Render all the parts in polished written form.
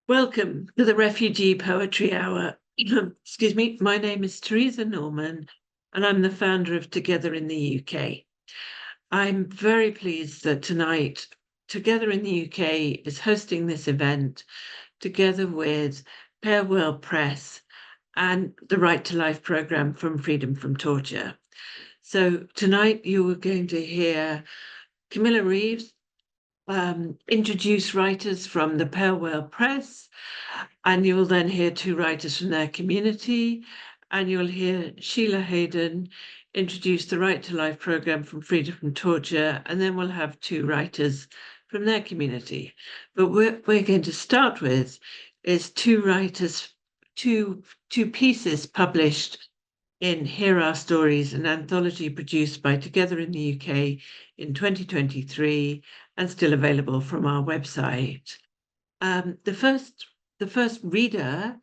Welcome to the Refugee Poetry Hour. Excuse me, my name is Teresa Norman, and I'm the founder of Together in the UK. I'm very pleased that tonight Together in the UK is hosting this event together with Palewell Press and the Right to Life programme from Freedom from Torture. So tonight you are going to hear Camilla Reeves introduce writers from the Palewell Press, and you will then hear two writers from their community, and you'll hear Sheila Hayden introduce the Right to Life programme from Freedom from Torture, and then we'll have two writers from their community. But what we're going to start with is two writers, two pieces published in Here Are Stories, an anthology produced by Together in the UK in 2023 and still available from our website. The first reader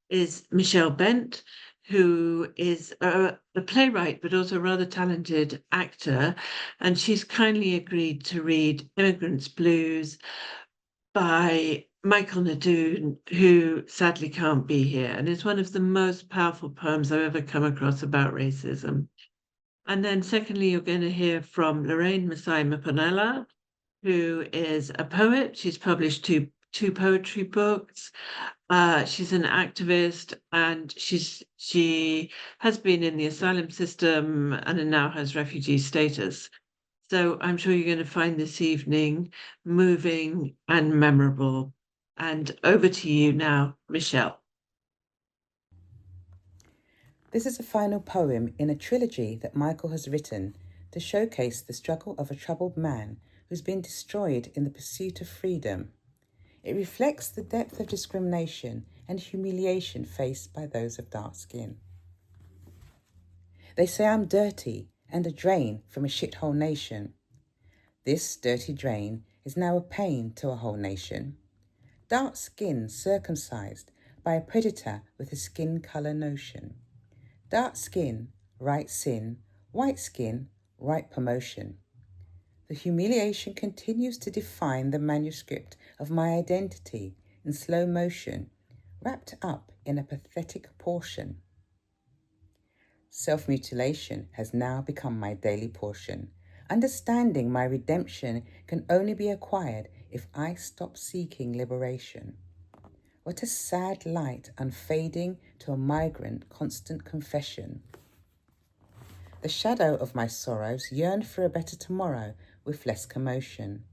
is Michelle Bent, who is a playwright, but also a rather talented actor. And she's kindly agreed to read Immigrant's Blues by Michael Nadoon, who sadly can't be here. And it's one of the most powerful poems I've ever come across about racism. And then secondly, you're going to hear from Lorraine Masai-Maponella, who is a poet. She's published two poetry books. She's an activist, and she has been in the asylum system and now has refugee status. So I'm sure you're going to find this evening moving and memorable. And over to you now, Michelle. This is a final poem in a trilogy that Michael has written to showcase the struggle of a troubled man who's been destroyed in the pursuit of freedom. It reflects the depth of discrimination and humiliation faced by those of dark skin. They say I'm dirty and a drain from a shithole nation. This dirty drain is now a pain to a whole nation. Dark skin circumcised by a predator with a skin colour notion. Dark skin, right sin, white skin, right promotion. The humiliation continues to define the manuscript of my identity in slow motion, wrapped up in a pathetic portion. Self-mutilation has now become my daily portion. Understanding my redemption can only be acquired if I stop seeking liberation. What a sad light unfading to a migrant constant confession. The shadow of my sorrows yearn for a better tomorrow with less commotion.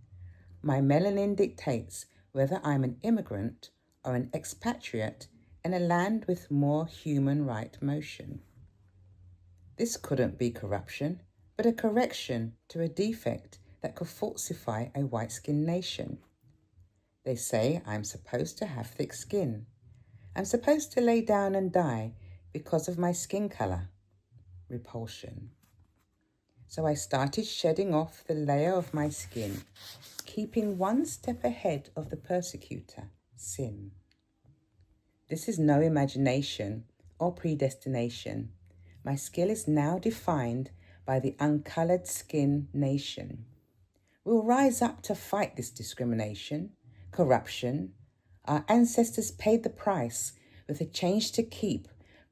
My melanin dictates whether I'm an immigrant or an expatriate in a land with more human right motion. This couldn't be corruption, but a correction to a defect that could falsify a white-skinned nation. They say I'm supposed to have thick skin. I'm supposed to lay down and die because of my skin colour. Repulsion. So I started shedding off the layer of my skin, keeping one step ahead of the persecutor, sin. This is no imagination or predestination. My skill is now defined by the uncoloured skin nation. We'll rise up to fight this discrimination, corruption. Our ancestors paid the price with a change to keep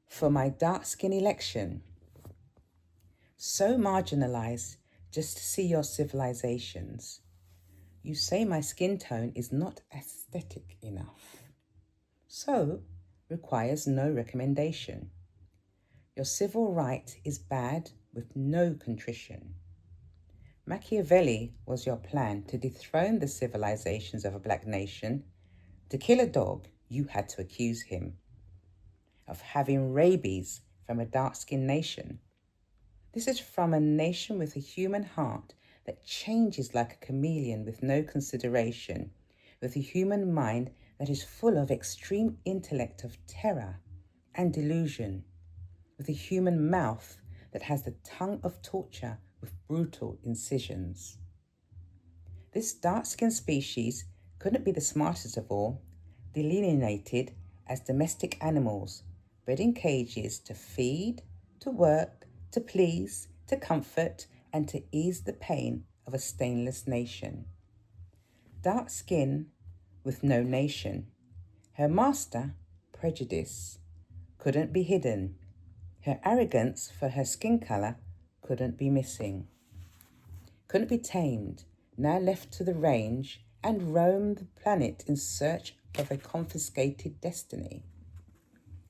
for my dark skin election. So marginalised just to see your civilizations. You say my skin tone is not aesthetic enough. So requires no recommendation. Your civil right is bad with no contrition. Machiavelli was your plan to dethrone the civilizations of a black nation. To kill a dog, you had to accuse him of having rabies from a dark-skinned nation. This is from a nation with a human heart that changes like a chameleon with no consideration, with a human mind that is full of extreme intellect of terror and delusion, with a human mouth that has the tongue of torture with brutal incisions. This dark-skinned species couldn't be the smartest of all, delineated as domestic animals, bred in cages to feed, to work, to please, to comfort, and to ease the pain of a stainless nation. Dark skin with no nation. Her master, prejudice, couldn't be hidden. Her arrogance for her skin colour couldn't be missing. Couldn't be tamed, now left to the range and roam the planet in search of a confiscated destiny.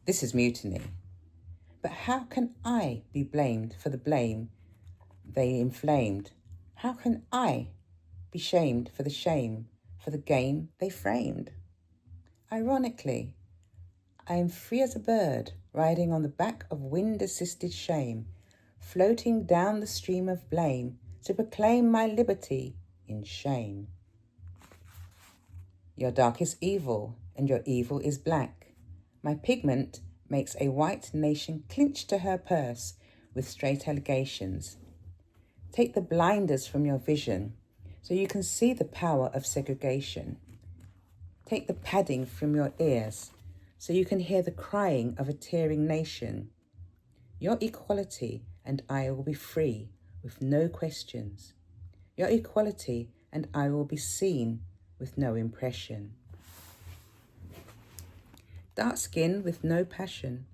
This is mutiny. But how can I be blamed for the blame they inflamed? How can I be shamed for the shame for the game they framed? Ironically, I am free as a bird, riding on the back of wind-assisted shame, floating down the stream of blame to proclaim my liberty in shame. Your dark is evil, and your evil is black. My pigment makes a white nation clinch to her purse with straight allegations. Take the blinders from your vision so you can see the power of segregation. Take the padding from your ears so you can hear the crying of a tearing nation. Your equality and I will be free with no questions. Your equality and I will be seen with no impression. Dark skin with no passion,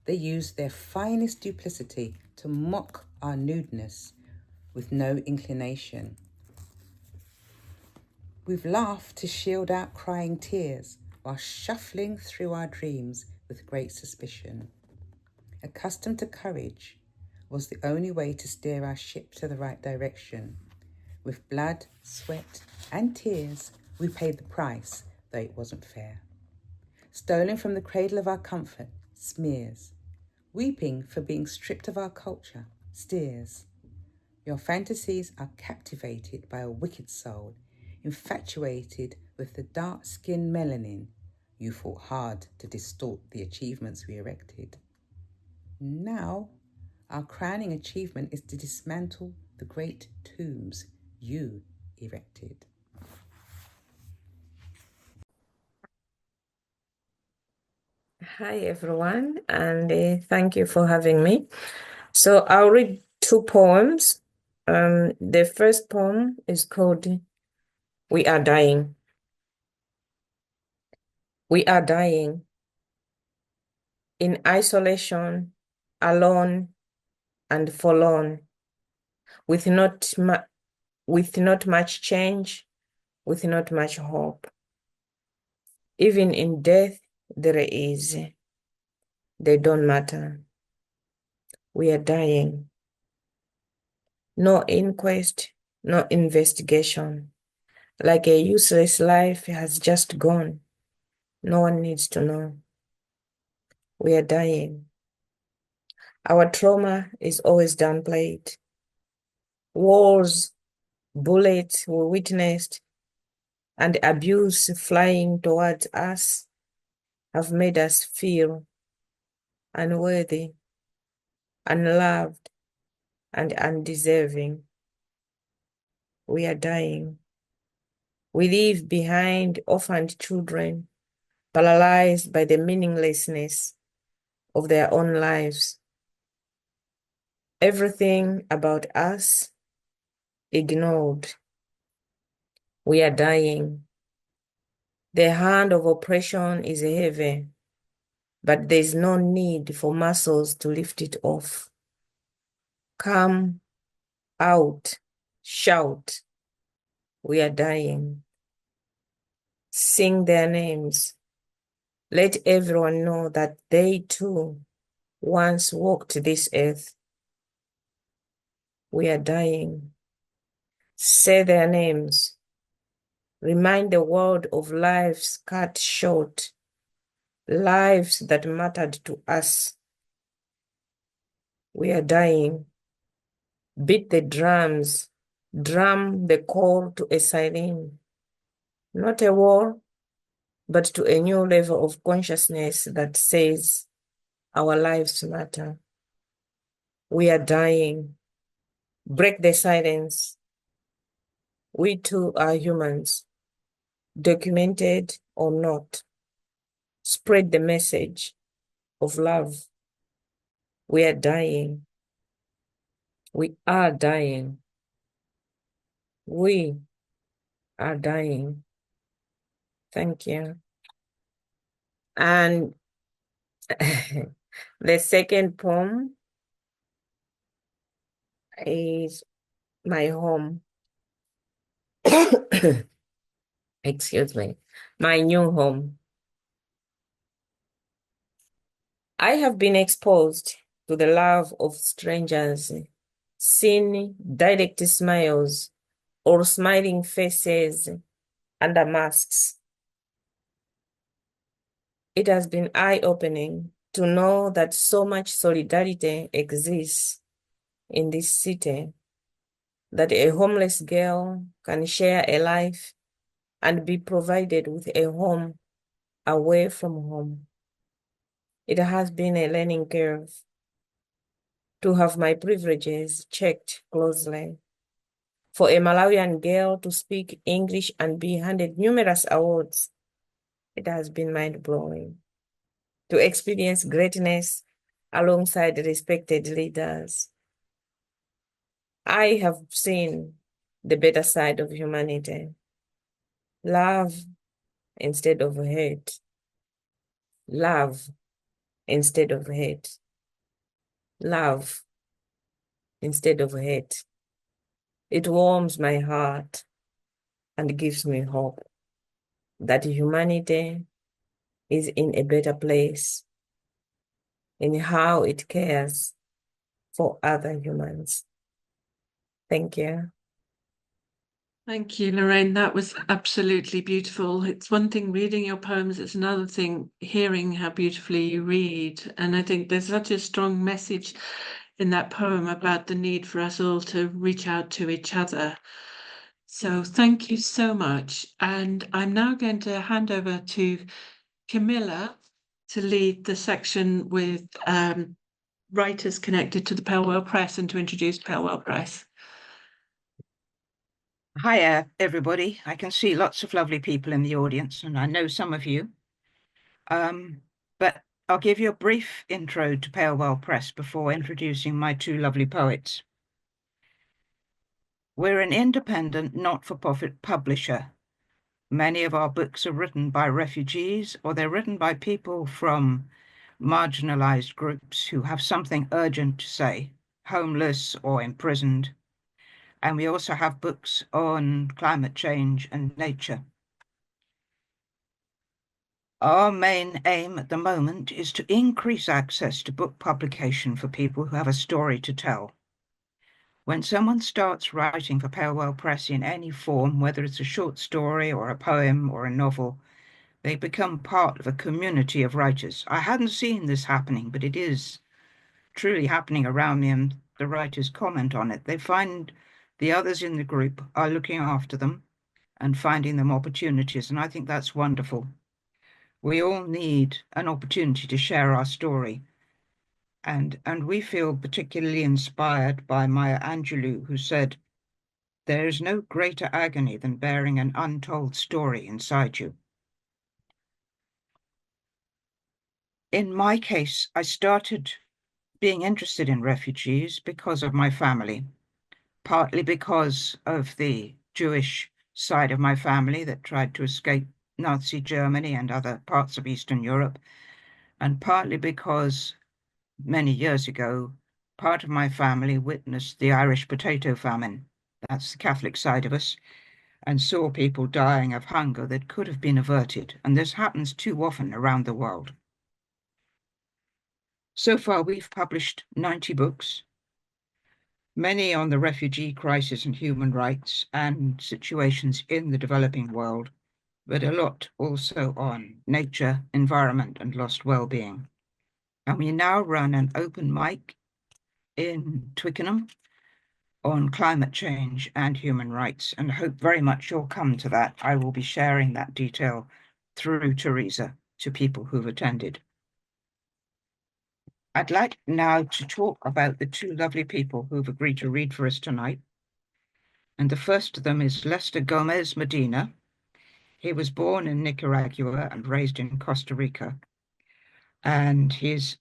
they use their finest duplicity to mock our nudeness with no inclination. We've laughed to shield out crying tears while shuffling through our dreams with great suspicion. Accustomed to courage was the only way to steer our ship to the right direction. With blood, sweat, and tears, we paid the price, though it wasn't fair. Stolen from the cradle of our comfort, smears. Weeping for being stripped of our culture, steers. Your fantasies are captivated by a wicked soul, infatuated with the dark-skinned melanin. You fought hard to distort the achievements we erected. Now, our crowning achievement is to dismantle the great tombs you erected. Hi, everyone, and thank you for having me. So I'll read two poems. The first poem is called We Are Dying. We are dying in isolation, alone and forlorn, with not much change, with not much hope. Even in death, there is. They don't matter. We are dying. No inquest, no investigation. Like a useless life has just gone. No one needs to know. We are dying. Our trauma is always downplayed. Wars, bullets were witnessed, and abuse flying towards us have made us feel unworthy, unloved, and undeserving. We are dying. We leave behind orphaned children, paralyzed by the meaninglessness of their own lives. Everything about us ignored. We are dying. The hand of oppression is heavy, but there's no need for muscles to lift it off. Come out, shout. We are dying. Sing their names. Let everyone know that they too once walked this earth. We are dying. Say their names. Remind the world of lives cut short, lives that mattered to us. We are dying. Beat the drums, drum the call to a siren. Not a war, but to a new level of consciousness that says our lives matter. We are dying. Break the silence. We too are humans, documented or not. Spread the message of love. We are dying. We are dying. We are dying. Thank you. And the second poem is my home. Excuse me, my new home. I have been exposed to the love of strangers, seen direct smiles or smiling faces under masks. It has been eye-opening to know that so much solidarity exists in this city, that a homeless girl can share a life and be provided with a home away from home. It has been a learning curve to have my privileges checked closely. For a Malawian girl to speak English and be handed numerous awards, it has been mind-blowing. To experience greatness alongside respected leaders, I have seen the better side of humanity. Love instead of hate. Love instead of hate. Love instead of hate. It warms my heart and gives me hope that humanity is in a better place in how it cares for other humans. Thank you. Thank you, Lorraine. That was absolutely beautiful. It's one thing reading your poems, it's another thing hearing how beautifully you read. And I think there's such a strong message in that poem about the need for us all to reach out to each other. So thank you so much. And I'm now going to hand over to Camilla to lead the section with writers connected to the Palewell Press and to introduce Palewell Press. Hiya, everybody. I can see lots of lovely people in the audience, and I know some of you. But I'll give you a brief intro to Palewell Press before introducing my two lovely poets. We're an independent, not-for-profit publisher. Many of our books are written by refugees, or they're written by people from marginalized groups who have something urgent to say, homeless or imprisoned. And we also have books on climate change and nature. Our main aim at the moment is to increase access to book publication for people who have a story to tell. When someone starts writing for Palewell Press in any form, whether it's a short story or a poem or a novel, they become part of a community of writers. I hadn't seen this happening, but it is truly happening around me, and the writers comment on it. They find the others in the group are looking after them and finding them opportunities, and I think that's wonderful. We all need an opportunity to share our story. And we feel particularly inspired by Maya Angelou, who said, "There is no greater agony than bearing an untold story inside you." In my case, I started being interested in refugees because of my family, partly because of the Jewish side of my family that tried to escape Nazi Germany and other parts of Eastern Europe, and partly because many years ago, part of my family witnessed the Irish potato famine. That's the Catholic side of us, and saw people dying of hunger that could have been averted. And this happens too often around the world. So far, we've published 90 books, many on the refugee crisis and human rights and situations in the developing world, but a lot also on nature, environment, and lost well-being. And we now run an open mic in Twickenham on climate change and human rights, and hope very much you'll come to that. I will be sharing that detail through Teresa to people who've attended. I'd like now to talk about the two lovely people who've agreed to read for us tonight. And the first of them is Lester Gomez Medina. He was born in Nicaragua and raised in Costa Rica. And he's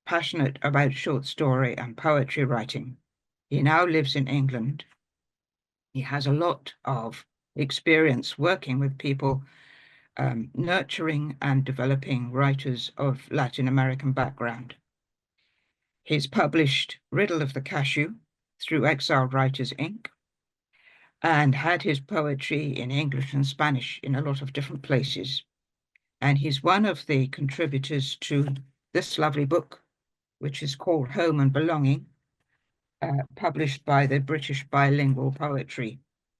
passionate about short story and poetry writing. He now lives in England. He has a lot of experience working with people nurturing and developing writers of Latin American background. He's published Riddle of the Cashew through Exiled Writers, Inc., and had his poetry in English and Spanish in a lot of different places. And he's one of the contributors to this lovely book, which is called Home and Belonging, published by the British Bilingual Poetry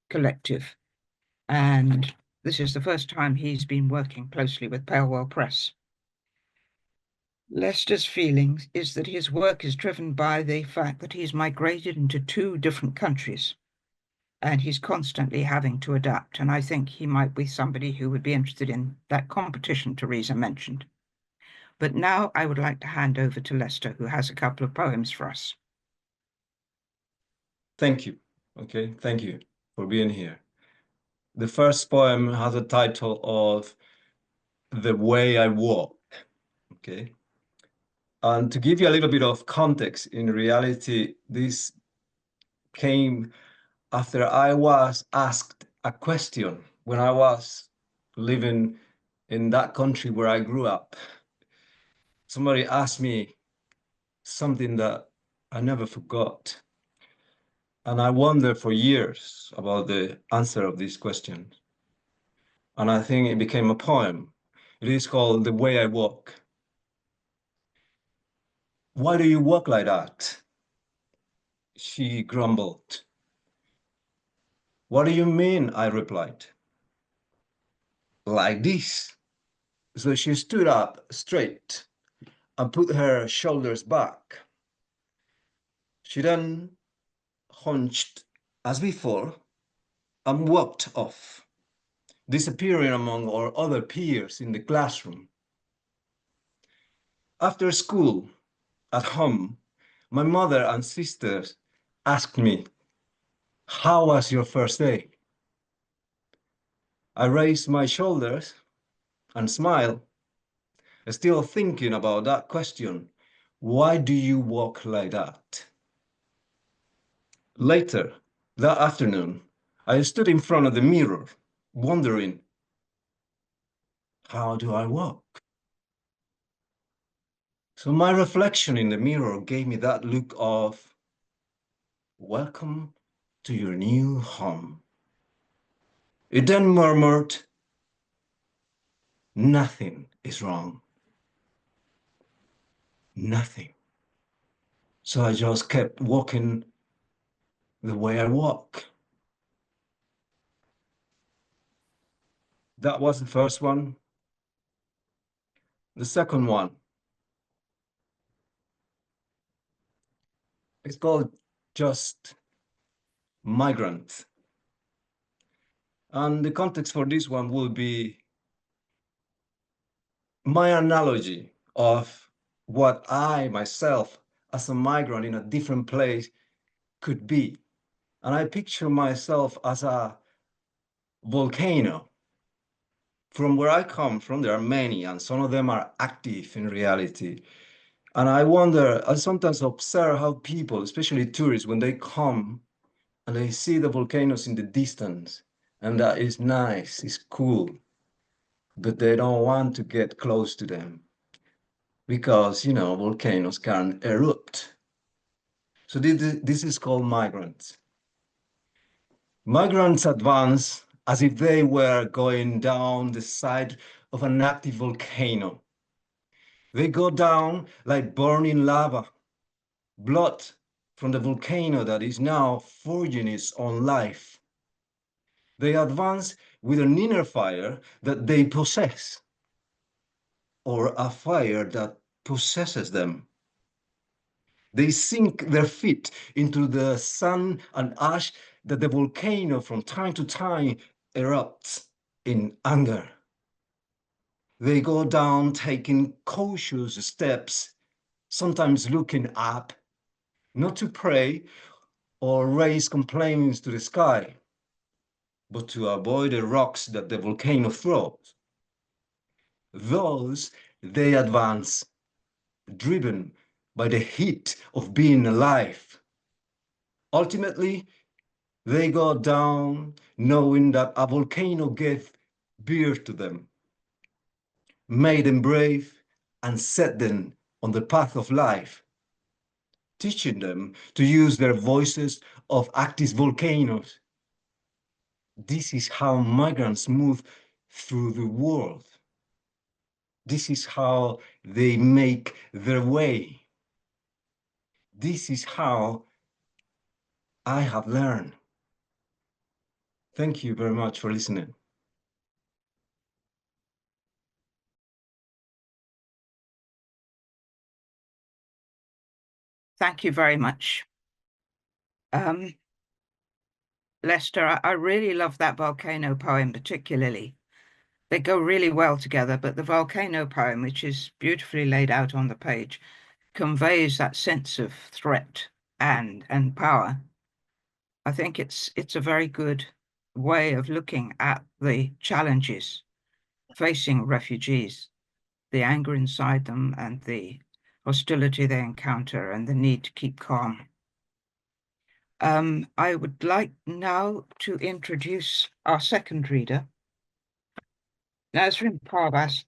Collective. And this is the first time he's been working closely with Palewell Press. Lester's feeling is that his work is driven by the fact that he's migrated into 2 different countries, and he's constantly having to adapt. And I think he might be somebody who would be interested in that competition Teresa mentioned. But now I would like to hand over to Lester, who has a couple of poems for us. Thank you. Okay, thank you for being here. The first poem has a title of The Way I Walk. Okay. And to give you a little bit of context, in reality, this came after I was asked a question when I was living in that country where I grew up. Somebody asked me something that I never forgot. And I wondered for years about the answer of this question. And I think it became a poem. It is called The Way I Walk. Why do you walk like that? She grumbled. What do you mean? I replied. Like this. So she stood up straight and put her shoulders back. She then hunched as before and walked off, disappearing among our other peers in the classroom. After school, at home, my mother and sisters asked me, "How was your first day?" I raised my shoulders and smiled, still thinking about that question. Why do you walk like that? Later that afternoon, I stood in front of the mirror, wondering, how do I walk? So my reflection in the mirror gave me that look of, welcome to your new home. It then murmured, nothing is wrong. Nothing. So I just kept walking the way I walk. That was the first one. The second one is called Just Migrant. And the context for this one will be my analogy of what I myself as a migrant in a different place could be. And I picture myself as a volcano. From where I come from, there are many, and some of them are active in reality. And I sometimes observe how people, especially tourists, when they come and they see the volcanoes in the distance, and that is nice, it's cool, but they don't want to get close to them because, you know, volcanoes can erupt. So this is called migrants. Migrants advance as if they were going down the side of an active volcano. They go down like burning lava, blood from the volcano that is now forging its own life. They advance with an inner fire that they possess, or a fire that possesses them. They sink their feet into the sand and ash that the volcano from time to time erupts in anger. They go down taking cautious steps, sometimes looking up, not to pray or raise complaints to the sky, but to avoid the rocks that the volcano throws. Those they advance, driven by the heat of being alive. Ultimately, they go down knowing that a volcano gave birth to them, made them brave, and set them on the path of life, teaching them to use their voices of active volcanoes. This is how migrants move through the world. This is how they make their way. This is how I have learned. Thank you very much for listening. Thank you very much. Lester, I really love that volcano poem particularly. They go really well together, but the volcano poem, which is beautifully laid out on the page, conveys that sense of threat and power. I think it's a very good way of looking at the challenges facing refugees, the anger inside them and the hostility they encounter and the need to keep calm. I would like now to introduce our second reader, Nasrin Parvas,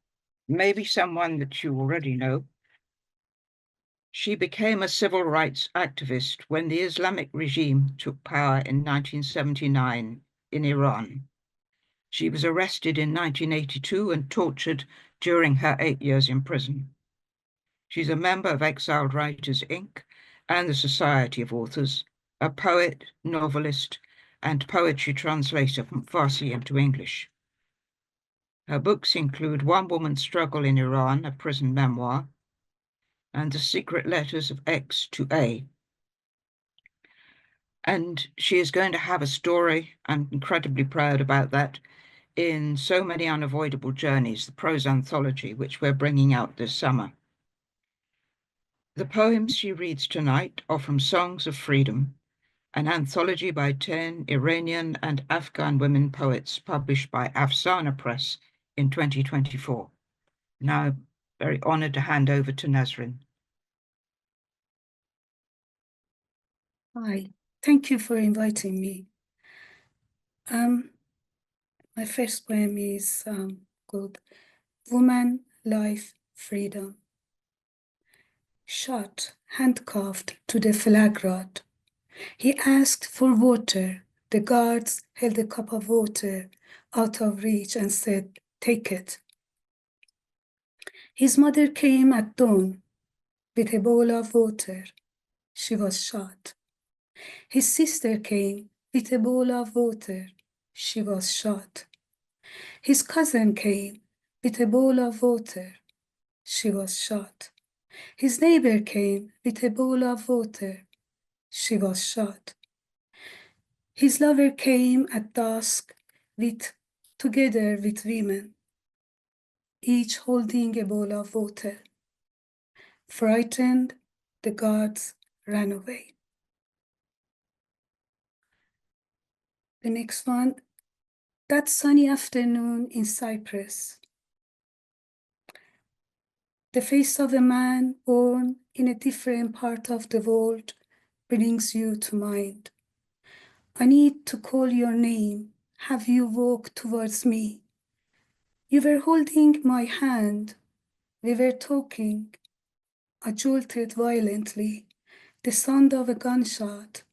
maybe someone that you already know. She became a civil rights activist when the Islamic regime took power in 1979 in Iran. She was arrested in 1982 and tortured during her 8 years in prison. She's a member of Exiled Writers, Inc. and the Society of Authors, a poet, novelist, and poetry translator from Farsi into English. Her books include One Woman's Struggle in Iran, a prison memoir, and The Secret Letters of X to A. And she is going to have a story, I'm incredibly proud about that, in So Many Unavoidable Journeys, the prose anthology, which we're bringing out this summer. The poems she reads tonight are from Songs of Freedom, an anthology by 10 Iranian and Afghan women poets published by Afsana Press in 2024. Now, I'm very honored to hand over to Nasrin. Hi, thank you for inviting me. My first poem is called Woman, Life, Freedom. Shot, handcuffed to the flag rod. He asked for water. The guards held a cup of water out of reach and said, "Take it." His mother came at dawn with a bowl of water. She was shot. His sister came with a bowl of water. She was shot. His cousin came with a bowl of water. She was shot. His neighbor came with a bowl of water. She was shot. His lover came at dusk together with women, each holding a bowl of water. Frightened, the guards ran away. The next one, that sunny afternoon in Cyprus. The face of a man born in a different part of the world brings you to mind. I need to call your name, have you walk towards me. You were holding my hand, we were talking. I jolted violently, the sound of a gunshot.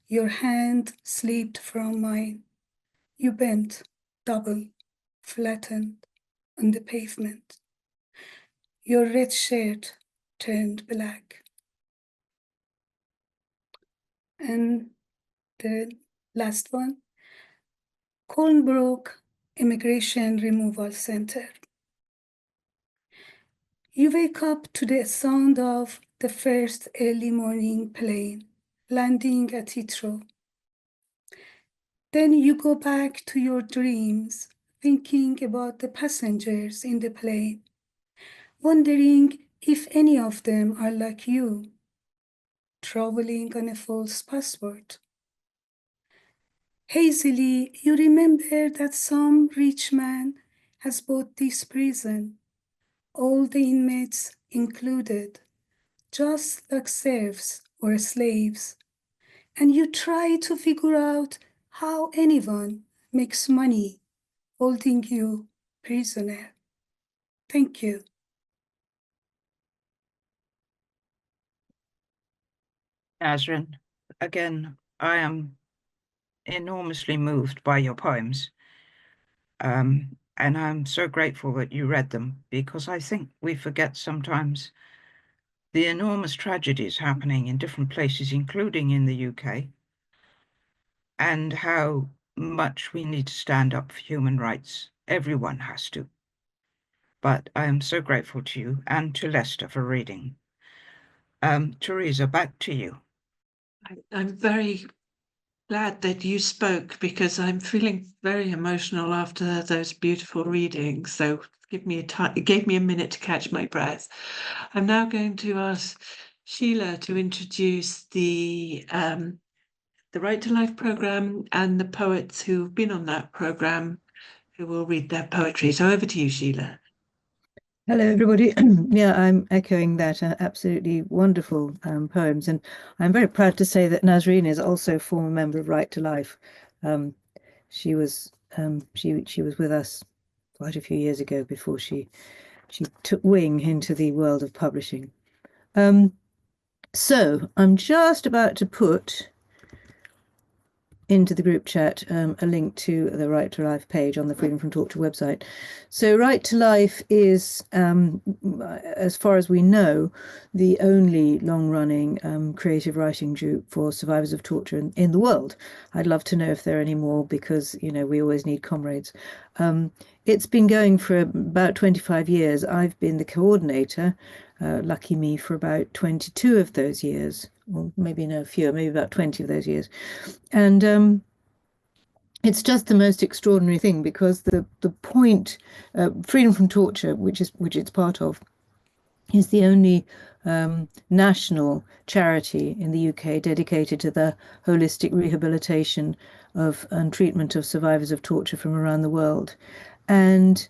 Your hand slipped from mine. You bent, double, flattened on the pavement. Your red shirt turned black. And the last one, Colnbrook Immigration Removal Center. You wake up to the sound of the first early morning plane landing at Heathrow. Then you go back to your dreams, thinking about the passengers in the plane, wondering if any of them are like you, traveling on a false passport. Hazily, you remember that some rich man has bought this prison, all the inmates included, just like serfs or slaves, and you try to figure out how anyone makes money holding you prisoner. Thank you. Nazrin, again, I am enormously moved by your poems. And I'm so grateful that you read them, because I think we forget sometimes the enormous tragedies happening in different places, including in the UK, and how much we need to stand up for human rights. Everyone has to. But I am so grateful to you and to Lester for reading. Teresa, back to you. I'm very glad that you spoke, because I'm feeling very emotional after those beautiful readings. So it gave me a minute to catch my breath. I'm now going to ask Sheila to introduce the Right to Life programme and the poets who've been on that programme, who will read their poetry. So over to you, Sheila. Hello, everybody. Yeah, I'm echoing that. Absolutely wonderful poems, and I'm very proud to say that Nazreen is also a former member of Right to Life. She was with us quite a few years ago before she took wing into the world of publishing. So I'm just about to put into the group chat a link to the Right to Life page on the Freedom from Torture website. So Right to Life is, as far as we know, the only long-running creative writing group for survivors of torture in the world. I'd love to know if there are any more, because, you know, we always need comrades. It's been going for about 25 years. I've been the coordinator, lucky me, for about 22 of those years, or maybe no fewer, maybe about 20 of those years. And it's just the most extraordinary thing, because the point, Freedom from Torture, which it's part of, is the only national charity in the UK dedicated to the holistic rehabilitation of and treatment of survivors of torture from around the world. And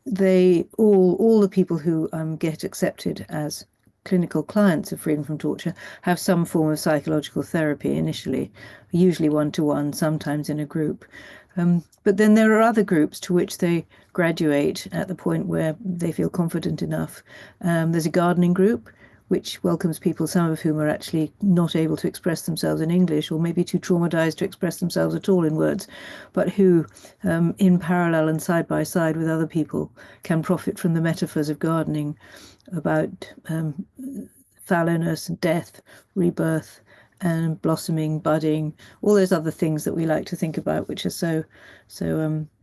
they all the people who get accepted as clinical clients of Freedom from Torture have some form of psychological therapy initially, usually one-to-one, sometimes in a group. But then there are other groups to which they graduate at the point where they feel confident enough. There's a gardening group, which welcomes people, some of whom are actually not able to express themselves in English, or maybe too traumatized to express themselves at all in words, but who, in parallel and side by side with other people, can profit from the metaphors of gardening about fallowness, death, rebirth, and blossoming, budding, all those other things that we like to think about, which are so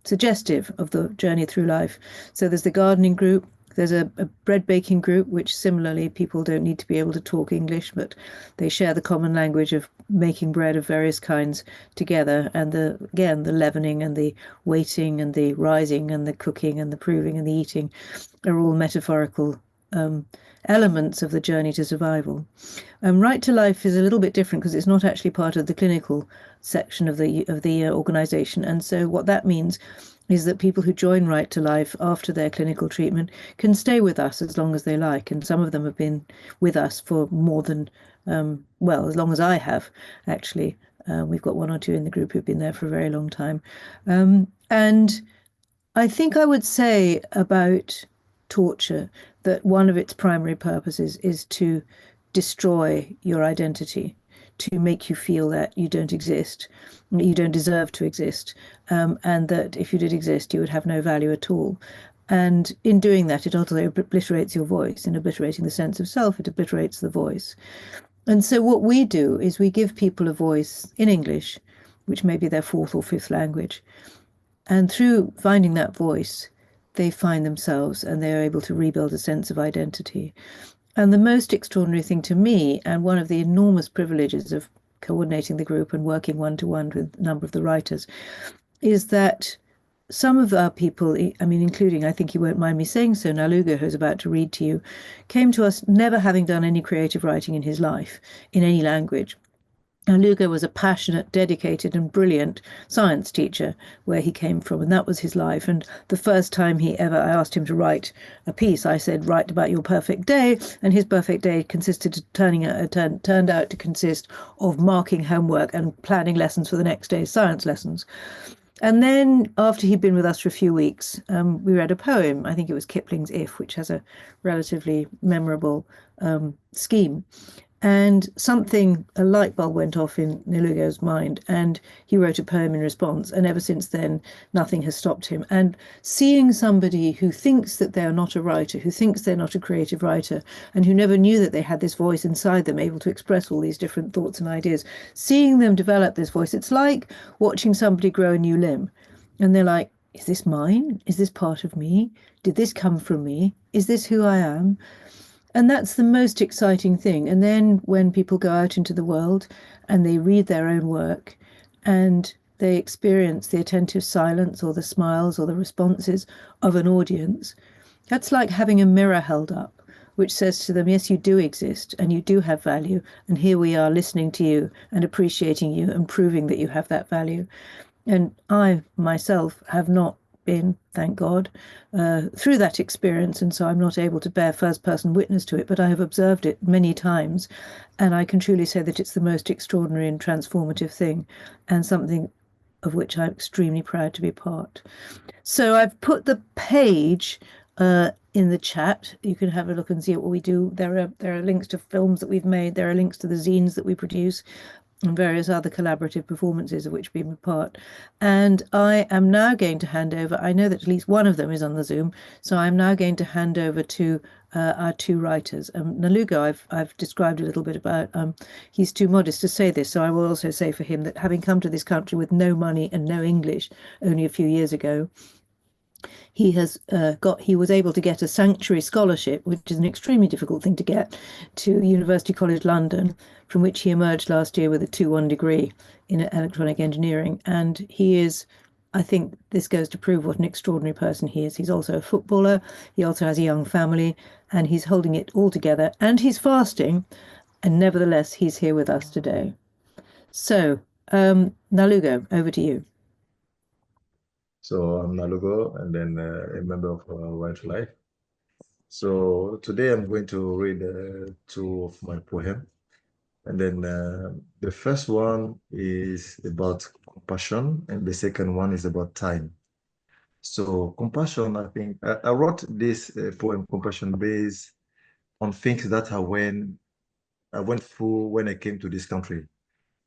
suggestive of the journey through life. So there's the gardening group. There's a bread baking group, which similarly people don't need to be able to talk English, but they share the common language of making bread of various kinds together. And the leavening and the waiting and the rising and the cooking and the proving and the eating are all metaphorical elements of the journey to survival. Right to Life is a little bit different, because it's not actually part of the clinical section of the organisation. And so what that means is that people who join Right to Life after their clinical treatment can stay with us as long as they like. And some of them have been with us for more than, as long as I have, actually. We've got one or two in the group who've been there for a very long time. And I think I would say about torture that one of its primary purposes is to destroy your identity, to make you feel that you don't exist, you don't deserve to exist, and that if you did exist, you would have no value at all. And in doing that, it also obliterates your voice. In obliterating the sense of self, it obliterates the voice. And so what we do is we give people a voice in English, which may be their fourth or fifth language. And through finding that voice, they find themselves, and they're able to rebuild a sense of identity. And the most extraordinary thing to me, and one of the enormous privileges of coordinating the group and working one-to-one with a number of the writers, is that some of our people, I mean, including, I think you won't mind me saying so, Naluga, who's about to read to you, came to us never having done any creative writing in his life, in any language. Now, Lugo was a passionate, dedicated and brilliant science teacher where he came from, and that was his life. And the first time I asked him to write a piece, I said, write about your perfect day. And his perfect day turned out to consist of marking homework and planning lessons for the next day's science lessons. And then after he'd been with us for a few weeks, we read a poem. I think it was Kipling's If, which has a relatively memorable scheme. And a light bulb went off in Nilugo's mind, and he wrote a poem in response. And ever since then, nothing has stopped him. And seeing somebody who thinks that they're not a writer, who thinks they're not a creative writer, and who never knew that they had this voice inside them, able to express all these different thoughts and ideas, seeing them develop this voice, it's like watching somebody grow a new limb. And they're like, is this mine? Is this part of me? Did this come from me? Is this who I am? And that's the most exciting thing. And then when people go out into the world and they read their own work and they experience the attentive silence or the smiles or the responses of an audience, that's like having a mirror held up, which says to them, yes, you do exist and you do have value. And here we are listening to you and appreciating you and proving that you have that value. And I myself have not been, thank God, through that experience. And so I'm not able to bear first-person witness to it, but I have observed it many times. And I can truly say that it's the most extraordinary and transformative thing, and something of which I'm extremely proud to be part. So I've put the page in the chat. You can have a look and see what we do. There are links to films that we've made. There are links to the zines that we produce, and various other collaborative performances of which we've been part. And I am now going to hand over, I know that at least one of them is on the Zoom, so I'm now going to hand over to our two writers. Nilugo, I've described a little bit about, he's too modest to say this, so I will also say for him that having come to this country with no money and no English only a few years ago, he was able to get a sanctuary scholarship, which is an extremely difficult thing to get, to University College London, from which he emerged last year with a 2-1 degree in electronic engineering. And he is, I think this goes to prove what an extraordinary person he is. He's also a footballer. He also has a young family, and he's holding it all together. And he's fasting, and nevertheless, he's here with us today. So, Nilugo, over to you. So I'm Nalugo, and then a member of Wildlife. So today I'm going to read 2 of my poems. And then the first one is about compassion, and the second one is about time. So compassion, I think, I wrote this poem, Compassion, based on things that I went through when I came to this country.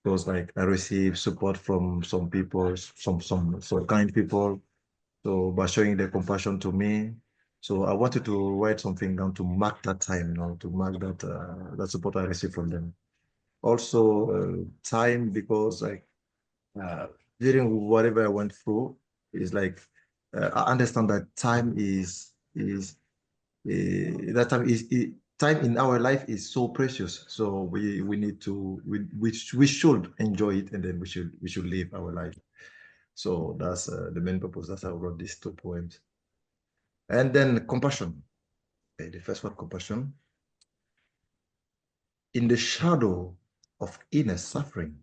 It was like I received support from some people, some kind people. So by showing their compassion to me, so I wanted to write something down to mark that time, to mark that support I received from them. Also, time, because during whatever I went through, is like I understand that time is that time in our life is so precious. So we need to we should enjoy it, and then we should live our life. So that's the main purpose. That's how I wrote these 2 poems. And then compassion. Okay, the first one, compassion. In the shadow of inner suffering,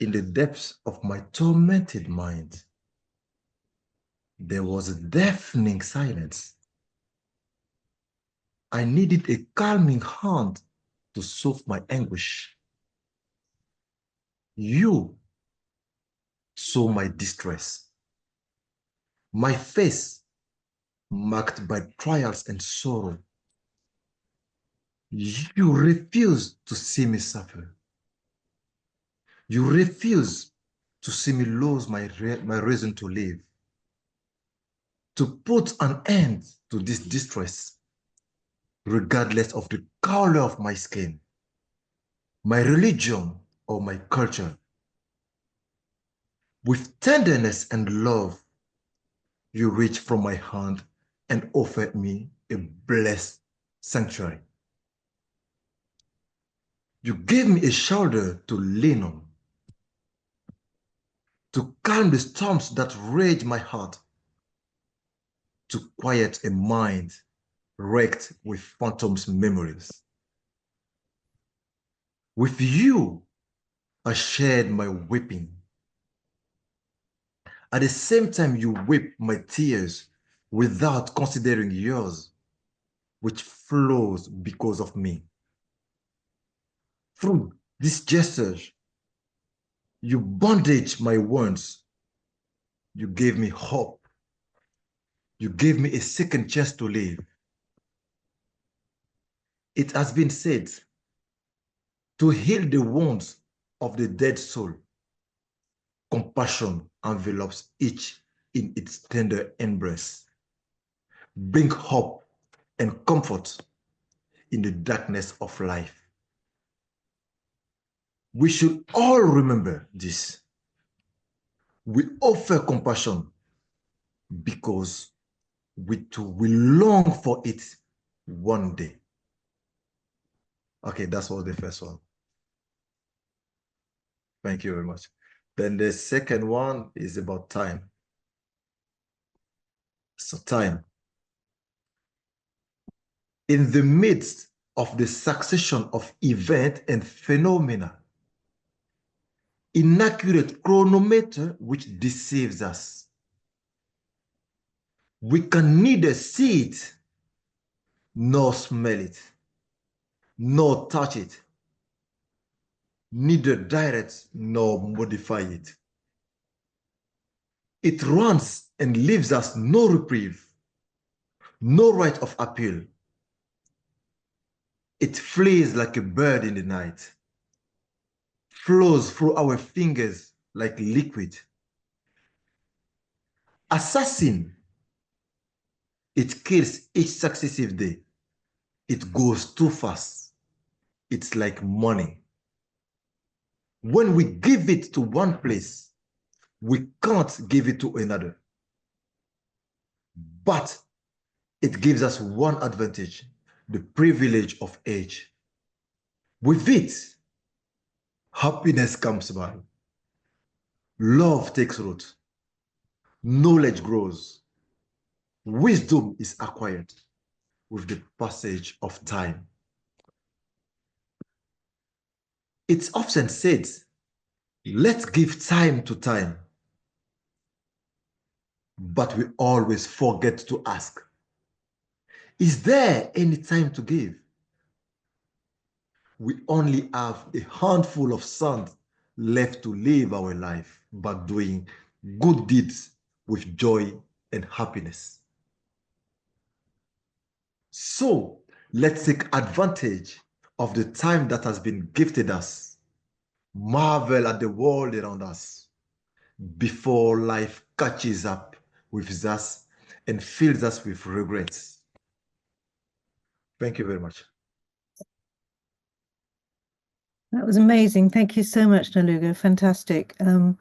in the depths of my tormented mind, there was a deafening silence. I needed a calming hand to soothe my anguish. You saw my distress, my face marked by trials and sorrow. You refused to see me suffer. You refuse to see me lose my reason to live. To put an end to this distress, regardless of the color of my skin, my religion, or my culture. With tenderness and love, you reached from my hand and offered me a blessed sanctuary. You gave me a shoulder to lean on, to calm the storms that rage my heart, to quiet a mind wrecked with phantoms' memories. With you, I shared my weeping. At the same time, you weep my tears without considering yours, which flows because of me. Through these gestures, You bandaged my wounds. You gave me hope. You gave me a second chance to live. It has been said, to heal the wounds of the dead soul, compassion envelops each in its tender embrace. Bring hope and comfort in the darkness of life. We should all remember this. We offer compassion because we too will long for it one day. Okay, that's all the first one. Thank you very much. Then the second one is about time. So time. In the midst of the succession of events and phenomena, inaccurate chronometer which deceives us, we can neither see it, nor smell it, nor touch it, neither direct nor modify it. It runs and leaves us no reprieve, no right of appeal. It flees like a bird in the night, flows through our fingers like liquid. Assassin, it kills each successive day. It goes too fast. It's like money. When we give it to one place, we can't give it to another. But it gives us one advantage, the privilege of age. With it, happiness comes by. Love takes root. Knowledge grows. Wisdom is acquired with the passage of time. It's often said, let's give time to time. But we always forget to ask, is there any time to give? We only have a handful of sand left to live our life by doing good deeds with joy and happiness. So let's take advantage of the time that has been gifted us. Marvel at the world around us before life catches up with us and fills us with regrets. Thank you very much. That was amazing. Thank you so much, Naluga. Fantastic. I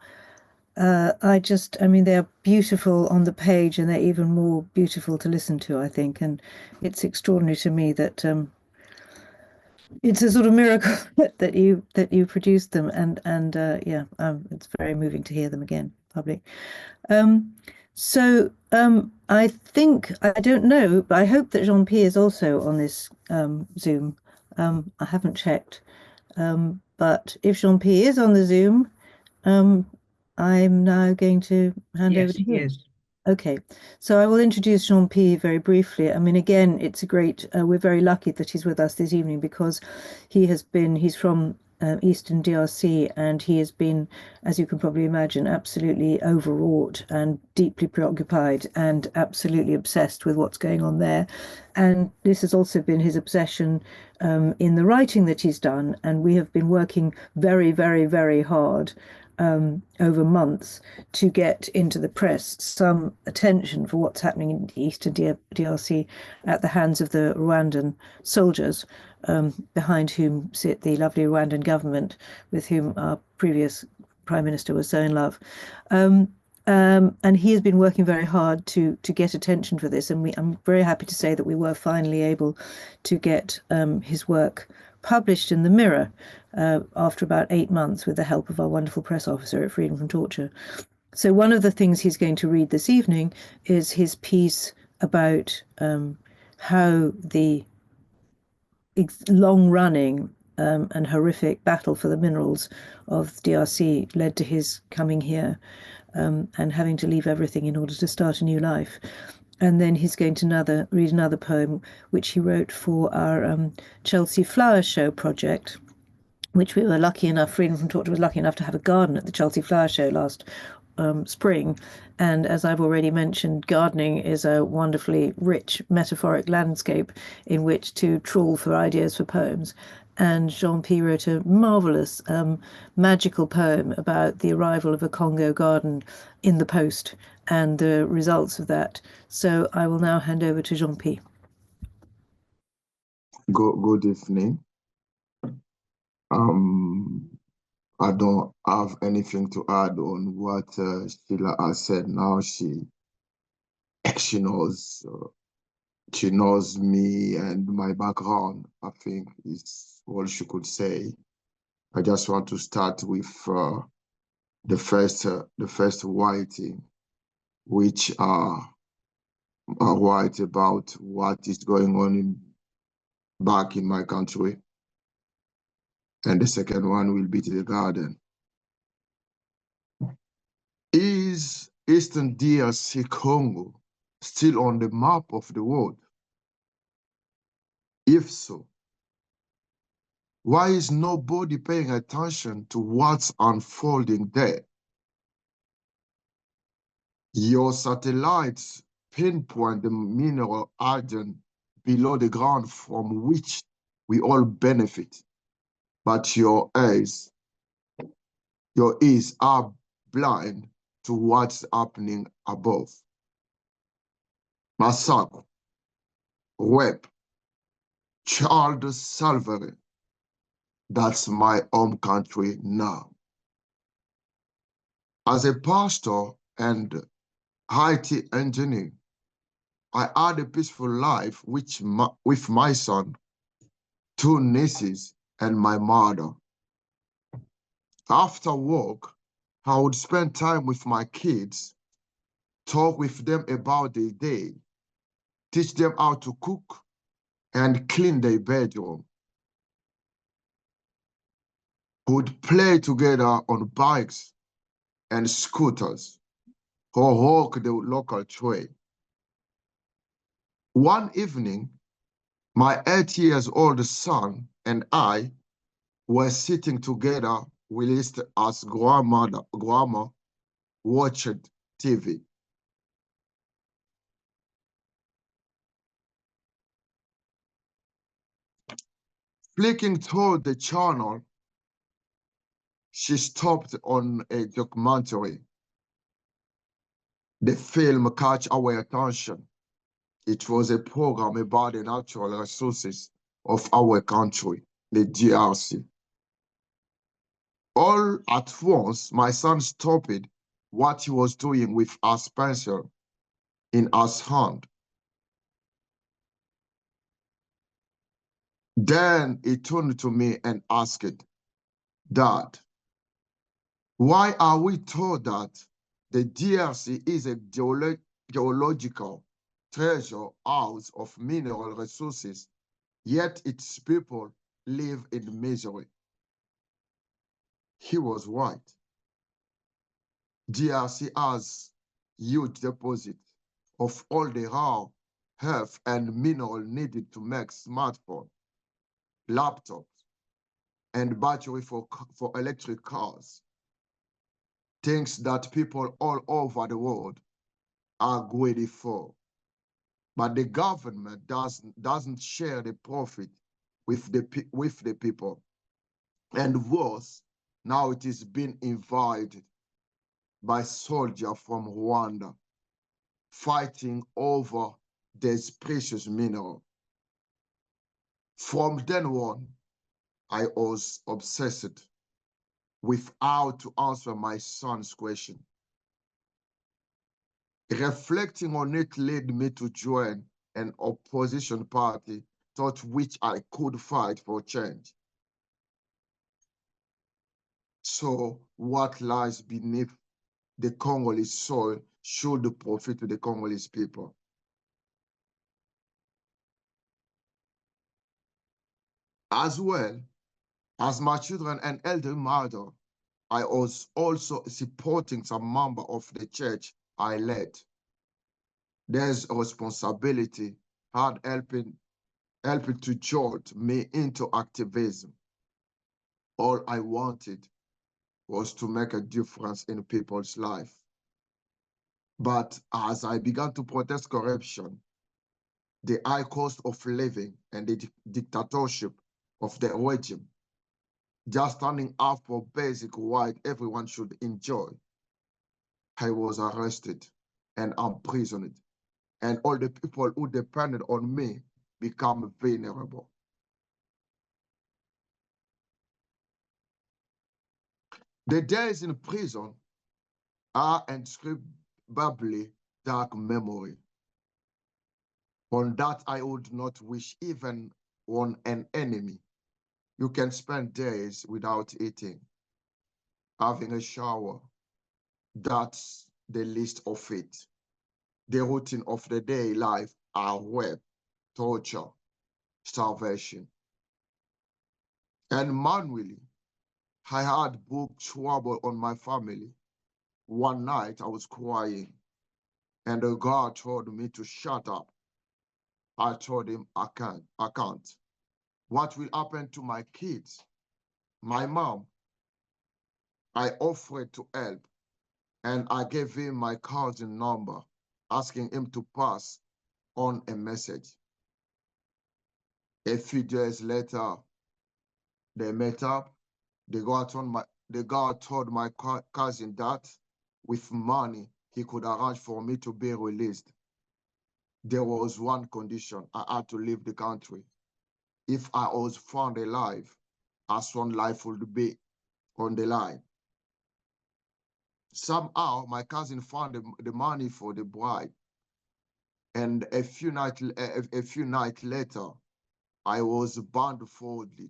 mean, they're beautiful on the page and they're even more beautiful to listen to, I think. And it's extraordinary to me that it's a sort of miracle that you produced them. And yeah, it's very moving to hear them again, public. I think, I don't know, but I hope that Jean-Pierre is also on this Zoom. I haven't checked. But if Jean-Pierre is on the Zoom, I'm now going to hand over to him. Yes. Okay, so I will introduce Jean-Pierre very briefly. I mean, again, it's a great, we're very lucky that he's with us this evening because he's from Eastern DRC and he has been, as you can probably imagine, absolutely overwrought and deeply preoccupied and absolutely obsessed with what's going on there. And this has also been his obsession in the writing that he's done. And we have been working very, very, very hard over months to get into the press some attention for what's happening in the Eastern DRC at the hands of the Rwandan soldiers, behind whom sit the lovely Rwandan government, with whom our previous Prime Minister was so in love. And he has been working very hard to get attention for this. And I'm very happy to say that we were finally able to get his work published in the Mirror after about 8 months with the help of our wonderful press officer at Freedom from Torture. So one of the things he's going to read this evening is his piece about how the long-running and horrific battle for the minerals of DRC led to his coming here and having to leave everything in order to start a new life. And then he's going to read another poem which he wrote for our Chelsea Flower Show project, which we were lucky enough, Freedom from Torture was lucky enough to have a garden at the Chelsea Flower Show last spring. And as I've already mentioned, gardening is a wonderfully rich metaphoric landscape in which to trawl for ideas for poems. And Jean-P wrote a marvellous magical poem about the arrival of a Congo garden in the post and the results of that. So I will now hand over to Jean-P. Good evening. I don't have anything to add on what Sheila has said. Now she knows me and my background. I think is all she could say. I just want to start with the first writing, which are write about what is going on back in my country. And the second one will be to the garden. Is Eastern DRC Congo still on the map of the world? If so, why is nobody paying attention to what's unfolding there? Your satellites pinpoint the mineral iron below the ground from which we all benefit, but your ears are blind to what's happening above. Massacre, rape, child slavery. That's my home country now. As a pastor and IT engineer, I had a peaceful life with my son, 2 nieces, and my mother. After work, I would spend time with my kids, talk with them about their day, teach them how to cook, and clean their bedroom. Would play together on bikes and scooters or walk the local trail. One evening, my 8-year-old son and I were sitting together whilst as grandma watched TV. Flicking toward the channel, she stopped on a documentary. The film caught our attention. It was a program about the natural resources of our country, the DRC. All at once, my son stopped what he was doing with a pencil in his hand. Then he turned to me and asked, "Dad, why are we told that the DRC is a geological treasure house of mineral resources, yet its people live in misery?" He was right. DRC has huge deposits of all the rare earth and mineral needed to make smartphones, laptops, and battery for electric cars. Things that people all over the world are greedy for. But the government doesn't share the profit with the people. And worse, now it is being invaded by soldiers from Rwanda fighting over this precious mineral. From then on, I was obsessed with how to answer my son's question. Reflecting on it led me to join an opposition party through which I could fight for change. So what lies beneath the Congolese soil should profit to the Congolese people. As well as my children and elder mother, I was also supporting some member of the church I led. There's a responsibility hard helping to jolt me into activism. All I wanted was to make a difference in people's life. But as I began to protest corruption, the high cost of living and the dictatorship of the regime, just standing up for basic right everyone should enjoy, I was arrested and imprisoned, and all the people who depended on me become vulnerable. The days in prison are inscribably dark memory. On that I would not wish even on an enemy. You can spend days without eating, having a shower. That's the least of it. The routine of the day life are rape, torture, starvation. And manually, I had booked trouble on my family. One night I was crying, and the guard told me to shut up. I told him I can't. What will happen to my kids? My mom? I offered to help, and I gave him my cousin number, asking him to pass on a message. A few days later, they met up. The guard told my cousin that with money, he could arrange for me to be released. There was one condition: I had to leave the country. If I was found alive, a son life would be on the line. Somehow, my cousin found the money for the bride. And a few nights later, I was blindfolded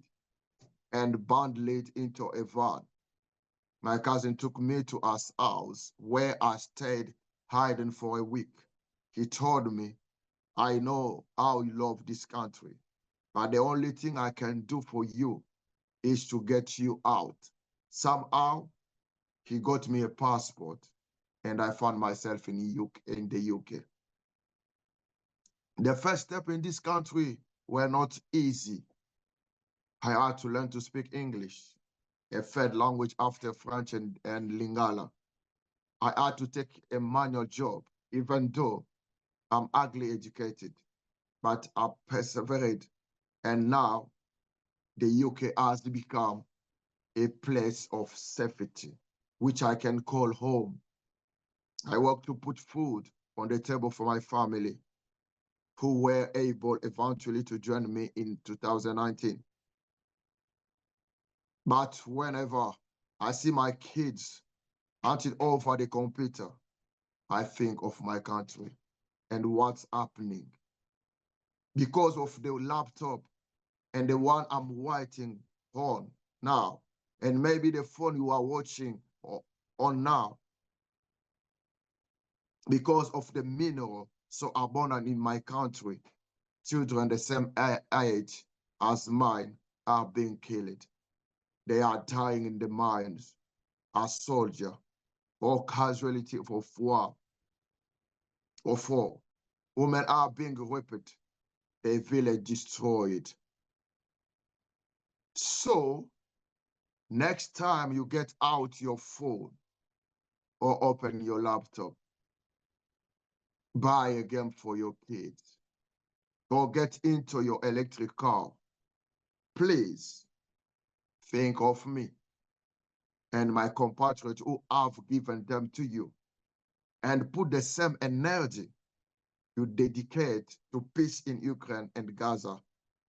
and bundled into a van. My cousin took me to his house, where I stayed hiding for a week. He told me, I know how you love this country, but the only thing I can do for you is to get you out. Somehow, he got me a passport, and I found myself in the UK. The first step in this country were not easy. I had to learn to speak English, a third language after French and Lingala. I had to take a manual job, even though I'm ugly educated, but I persevered. And now the UK has become a place of safety, which I can call home. I work to put food on the table for my family, who were able eventually to join me in 2019. But whenever I see my kids hunting over the computer, I think of my country and what's happening. Because of the laptop and the one I'm writing on now, and maybe the phone you are watching on now, because of the mineral so abundant in my country, children the same age as mine are being killed. They are dying in the mines as soldiers or casualty of war. Women are being raped, the village destroyed. So, next time you get out your phone or open your laptop, buy a game for your kids, or get into your electric car, please think of me and my compatriots who have given them to you, and put the same energy you dedicate to peace in Ukraine and Gaza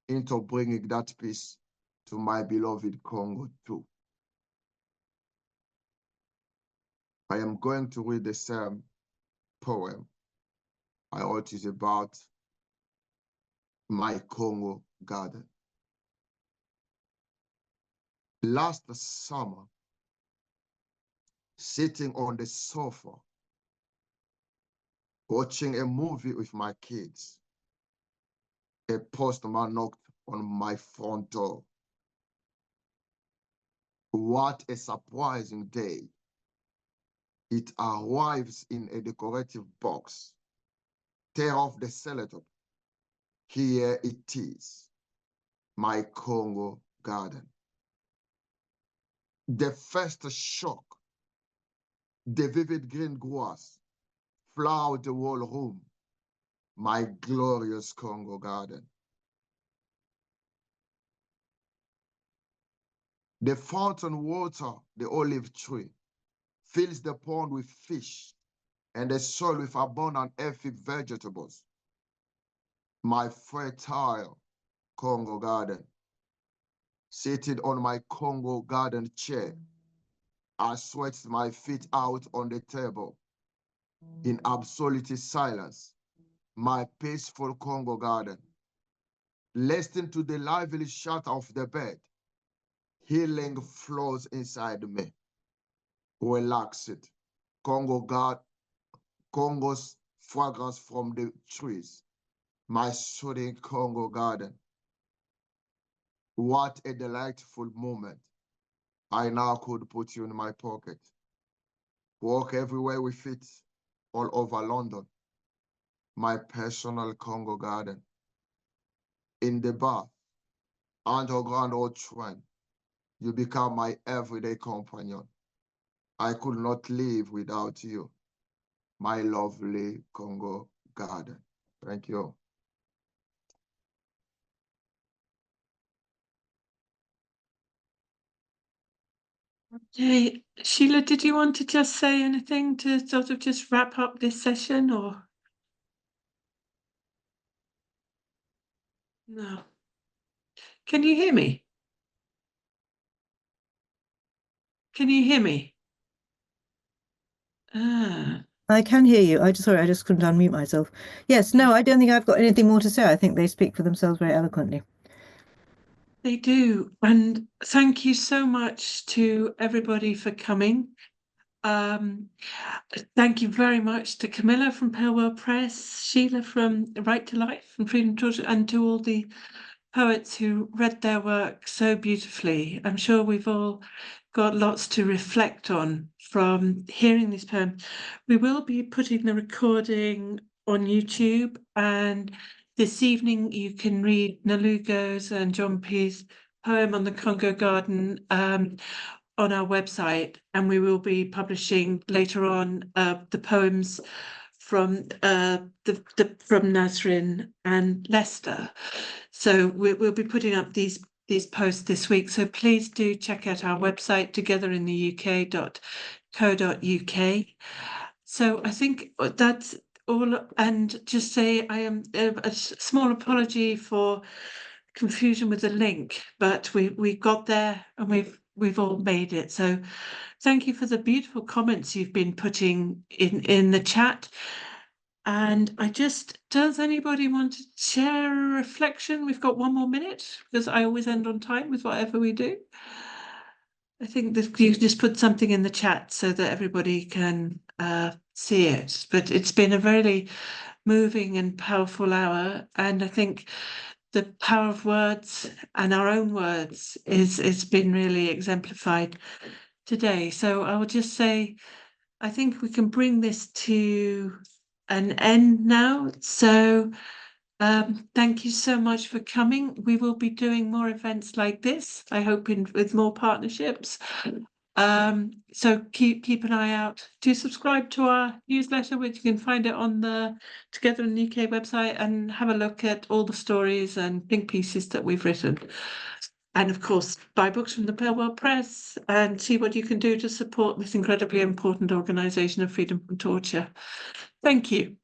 into bringing that peace to my beloved Congo too. I am going to read the same poem I wrote is about my Congo garden. Last summer, sitting on the sofa, watching a movie with my kids, a postman knocked on my front door. What a surprising day. It arrives in a decorative box. Tear off the cellotape. Here it is, my Congo garden. The first shock, the vivid green grass, flowered the whole room, my glorious Congo garden. The fountain water, the olive tree, fills the pond with fish and the soil with abundant earthy vegetables. My fertile Congo garden. Seated on my Congo garden chair, I sweat my feet out on the table. In absolute silence, my peaceful Congo garden. Listening to the lively chatter of the bird, healing flows inside me. Relaxed, Congo's fragrance from the trees, my soothing Congo garden. What a delightful moment. I now could put you in my pocket. Walk everywhere with it, all over London. My personal Congo garden. In the bath, underground or train, you become my everyday companion. I could not live without you. My lovely Congo garden. Thank you. Okay, Sheila, did you want to just say anything to sort of just wrap up this session, or? No. Can you hear me? Can you hear me? Ah. I can hear you. Sorry, I just couldn't unmute myself. Yes, no, I don't think I've got anything more to say. I think they speak for themselves very eloquently. They do. And thank you so much to everybody for coming. Thank you very much to Camilla from Palewell Press, Sheila from Right to Life and Freedom Torture, and to all the poets who read their work so beautifully. I'm sure we've all got lots to reflect on from hearing these poems. We will be putting the recording on YouTube, and this evening you can read Nalugo's and John P's poem on the Congo Garden on our website, and we will be publishing later on the poems from from Nasrin and Leicester. So we'll be putting up these posts this week. So please do check out our website, TogetherintheUK.co.uk. So I think that's all, and just say I am a small apology for confusion with the link, but we got there and we've all made it. So thank you for the beautiful comments you've been putting in the chat. And does anybody want to share a reflection? We've got 1 more minute because I always end on time with whatever we do. I think that you just put something in the chat so that everybody can see it. But it's been a very moving and powerful hour. And I think the power of words and our own words is been really exemplified today. So I will just say, I think we can bring this to an end now. So thank you so much for coming. We will be doing more events like this, I hope with more partnerships. So keep an eye out. Do subscribe to our newsletter, which you can find it on the Together in the UK website, and have a look at all the stories and think pieces that we've written. And of course, buy books from the Palewell Press and see what you can do to support this incredibly important organisation of Freedom from Torture. Thank you.